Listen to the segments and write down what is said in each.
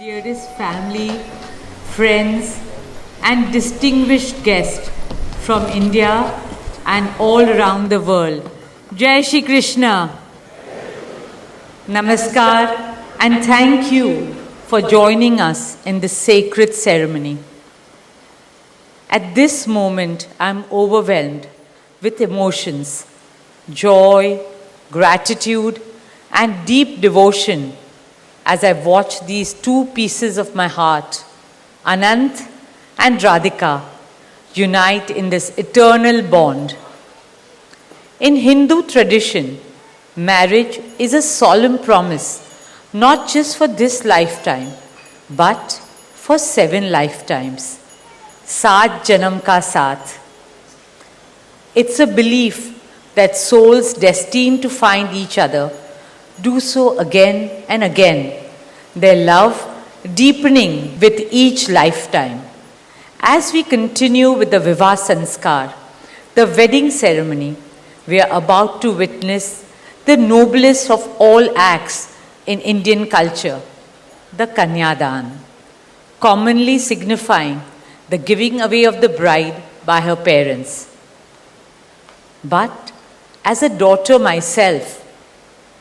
Dearest family, friends, and distinguished guests from India and all around the world. Jai Shri Krishna. Namaskar and thank you for joining us in this sacred ceremony. At this moment, I am overwhelmed with emotions, joy, gratitude, and deep devotion as I watch these two pieces of my heart, Anant and Radhika, unite in this eternal bond. In Hindu tradition, marriage is a solemn promise, not just for this lifetime, but for 7 lifetimes. Saat Janam Ka Saath. It's a belief that souls destined to find each other do so again and again, their love deepening with each lifetime. As we continue with the Vivah Sanskar, the wedding ceremony, we are about to witness the noblest of all acts in Indian culture, the Kanyadan, commonly signifying the giving away of the bride by her parents. But as a daughter myself,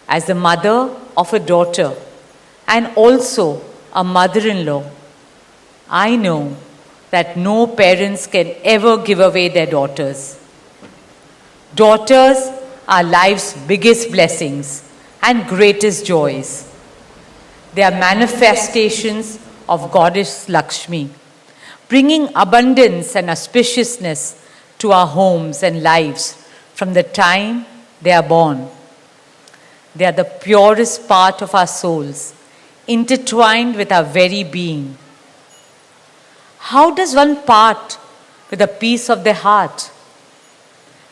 as the mother of a daughter and also a mother-in-law, I know that no parents can ever give away their daughters. Daughters are life's biggest blessings and greatest joys. They are manifestations of Goddess Lakshmi, bringing abundance and auspiciousness to our homes and lives from the time they are born. They are the purest part of our souls, intertwined with our very being. How does one part with a piece of the heart?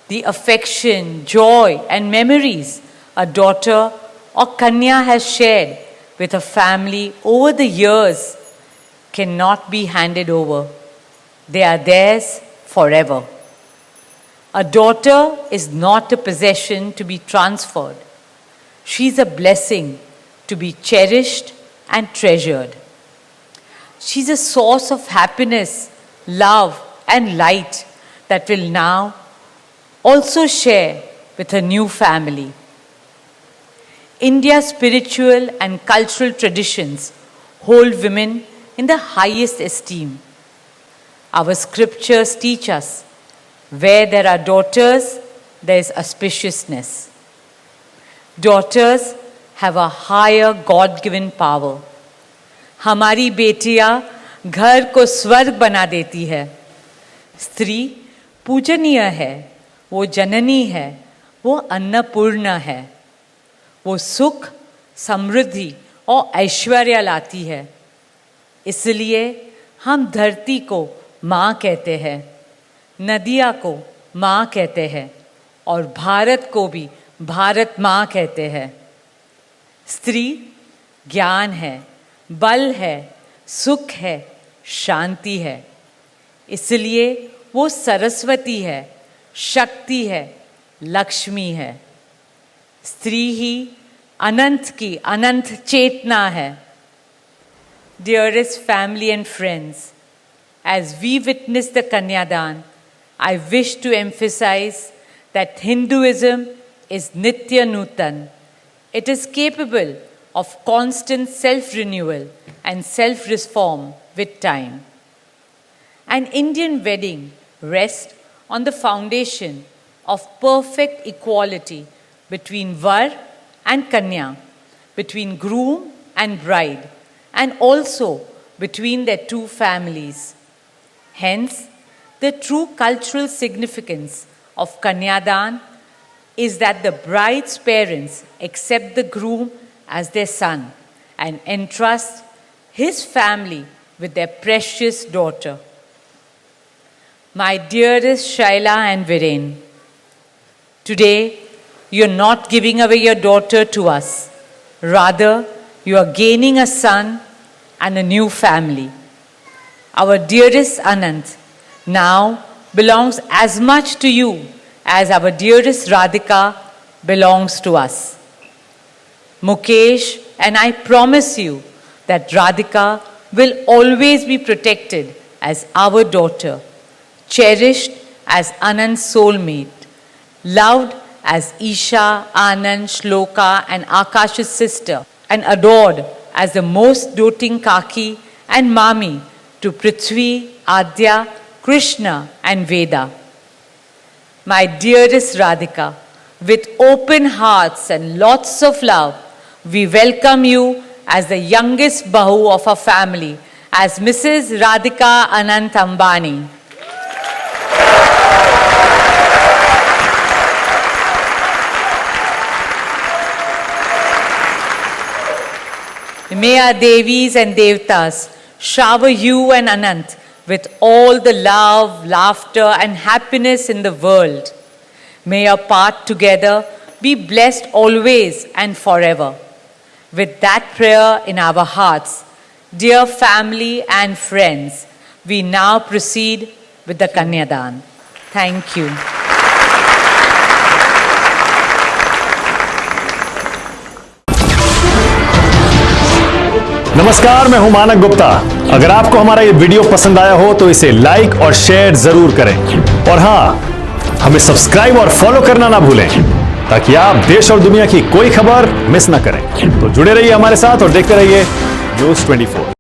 The affection, joy, and memories a daughter or Kanya has shared with her family over the years cannot be handed over. They are theirs forever. A daughter is not a possession to be transferred. She is a blessing to be cherished and treasured. She is a source of happiness, love, and light that will now also share with her new family. India's spiritual and cultural traditions hold women in the highest esteem. Our scriptures teach us, where there are daughters, there is auspiciousness. Daughters have a higher God-given power. हमारी बेटियां घर को स्वर्ग बना देती है. स्त्री पूजनीय है, वो जननी है, वो अन्नपूर्णा है. वो सुख, समृद्धि और ऐश्वर्य लाती है. इसलिए हम धरती को माँ कहते हैं, नदियाँ को माँ कहते हैं और भारत को भी भारत माँ कहते हैं. स्त्री ज्ञान है, बल है, सुख है, शांति है. इसलिए वो सरस्वती है, शक्ति है, लक्ष्मी है. स्त्री ही अनंत की अनंत चेतना है. Dearest family and friends, as we witness the Kanyadan, I wish to emphasize that Hinduism is Nitya Nutan. It is capable of constant self-renewal and self-reform with time. An Indian wedding rests on the foundation of perfect equality between Var and Kanya, between groom and bride, and also between their two families. Hence, the true cultural significance of Kanyadan is that the bride's parents accept the groom as their son and entrust his family with their precious daughter. My dearest Shaila and Viren, today you are not giving away your daughter to us. Rather, you are gaining a son and a new family. Our dearest Anant now belongs as much to you as our dearest Radhika belongs to us. Mukesh and I promise you that Radhika will always be protected as our daughter, cherished as Anand's soulmate, loved as Isha, Anand, Shloka and Akash's sister, and adored as the most doting Kaki and Mami to Prithvi, Adya, Krishna and Veda. My dearest Radhika, with open hearts and lots of love, we welcome you as the youngest Bahu of our family, as Mrs. Radhika Anant Ambani. May our Devis and Devtas shower you and Anant with all the love, laughter and happiness in the world. May your path together be blessed always and forever. With that prayer in our hearts, dear family and friends, we now proceed with the Kanyadan. Thank you. नमस्कार, मैं हूं मानक गुप्ता। अगर आपको हमारा ये video पसंद आया हो तो इसे लाइक और शेयर जरूर करें और हां, हमें सब्सक्राइब और फॉलो करना ना भूलें ताकि आप देश और दुनिया की कोई खबर मिस ना करें। तो जुड़े रहिए हमारे साथ और देखते रहिए न्यूज़ 24।